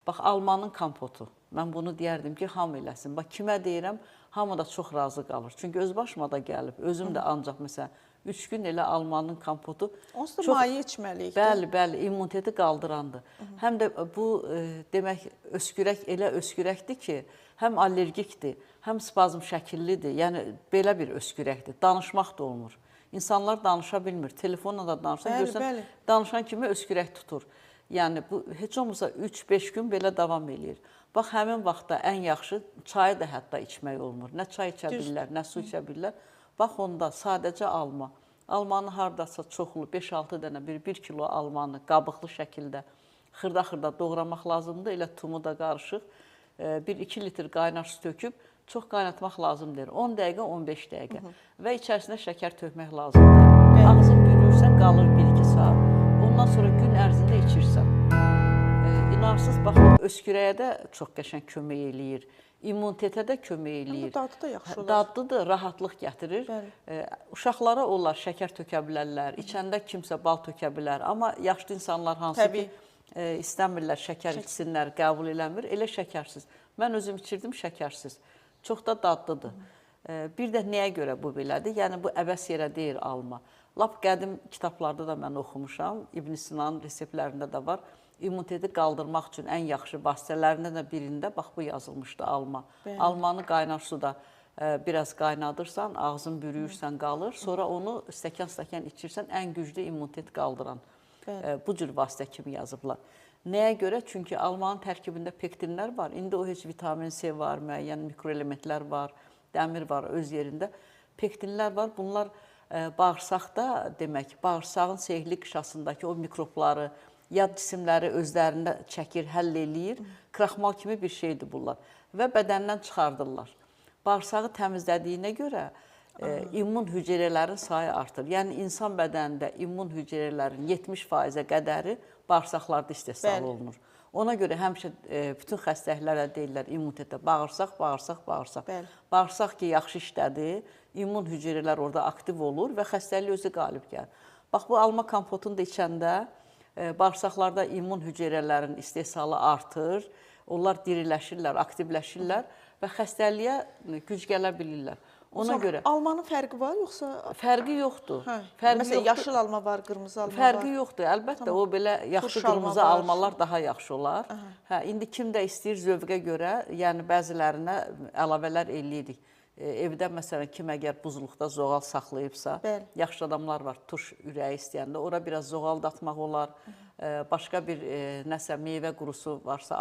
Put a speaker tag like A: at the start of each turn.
A: Bax, almanın kompotu. Mən bunu deyərdim ki, hamı eləsin. Bax, kimə deyirəm, hamı da çox razı qalır. Çünki öz başıma da gəlib. Özüm də ancaq, məsələn, 3 gün elə almanın kompotu.
B: Onsuz da maye içməliyik.
A: Bəli, immuniteti qaldırandır. Həm də bu, demək, öskürək elə öskürəkdir ki, həm allergikdir, həm spazm şəkillidir. Yəni, belə bir öskürəkdir. Danışmaq da olmur. İnsanlar danışa bilmir. Telefonla da danışsan, görsən, danışan kimi öskürək tutur. Yəni, bu, heç olmasa 3-5 gün belə davam eləyir. Bax, həmin vaxtda ən yaxşı çayı da hətta içmək olmur. Nə çay içə bilirlər, nə su içə bilirlər. Bax, onda sadəcə alma. Almanı haradasa çoxlu, 5-6 dənə, 1 kilo almanı qabıqlı şəkildə xırda-xırda doğramaq lazımdır. Elə tumu da qarışıq. 1-2 litr qaynar su töküb, çox qaynatmaq lazımdır. 10 dəqiqə, 15 dəqiqə. Və içərisinə şəkər tökmək lazımdır. Ağzın bürürsən, qalır 1-2 saat. Ondan sonra gün ərzində içirsən. İnarsız, bax, öskürəyə də çox qəşəng kömək eləyir. İmmunitetə də kömək eləyir.
B: Dadı da yaxşı olar.
A: Dadlıdır, rahatlıq gətirir. Uşaqlara onlar şəkər tökə bilərlər, içəndə kimsə bal tökə bilər. Amma yaşlı insanlar hansı ki, istəmirlər, şəkər içsinlər, qəbul eləmir, elə şəkərsiz. Mən özüm içirdim şəkərsiz. Çox da dadlıdır. Bir də nəyə görə bu belədir? Yəni, bu əbəs yerə deyil alma. Lap qədim kitablarda da mən oxumuşam, İbn Sinanın reseptlərində də var. İmmuniteti qaldırmaq üçün ən yaxşı vasitələrindən də birində, bax, bu yazılmışdı, alma. Almanı qaynar suda biraz qaynadırsan, ağzın bürüyürsən, qalır. Sonra onu stəkan-stəkan içirsən, ən güclü immunitet qaldıran. Bu cür vasitə kimi yazıblar. Nəyə görə? Çünki almanın tərkibində pektinlər var. İndi o heç vitamin C var, müəyyən mikroelementlər var, dəmir var öz yerində. Pektinlər var. Bunlar bağırsaqda, demək, bağırsağın sehli qışasındakı o mikrobları, yad cisimləri özlərində çəkir, həll eləyir. Kraxmal kimi bir şeydir bunlar. Və bədəndən çıxardırlar. Bağırsağı təmizlədiyinə görə immun hüceyrələrin sayı artır. Yəni, insan bədənində immun hüceyrələrin 70%-ə qədəri bağırsaqlarda istehsal olunur. Ona görə həmişə bütün xəstəliklərə deyirlər immunitetə bağırsaq, bağırsaq, bağırsaq. Bağırsaq ki, yaxşı işlədir, immun hüceyrələr orada aktiv olur və xəstəlik özü qalib gəlir. Bax, bu alma kompotunu da içəndə bağırsaqlarda immun hüceyrələrin istehsalı artır, onlar diriləşirlər, aktivləşirlər və xəstəliyə güc gələ bilirlər. Ona görə
B: almanın fərqi var, yoxsa?
A: Fərqi yoxdur.
B: Məsələn, yaşıl alma var, qırmızı alma var.
A: Fərqi yoxdur. Əlbəttə, o belə yaxşı qırmızı almalar daha yaxşı olar. İndi kim də istəyir zövqə görə, yəni bəzilərinə əlavələr eləyirik. Evdə, məsələn, kim əgər buzluqda zoğal saxlayıbsa, yaxşı adamlar var, turş ürəyi istəyəndə, ora biraz zoğal da atmaq olar. Başqa bir nəsə meyvə qurusu varsa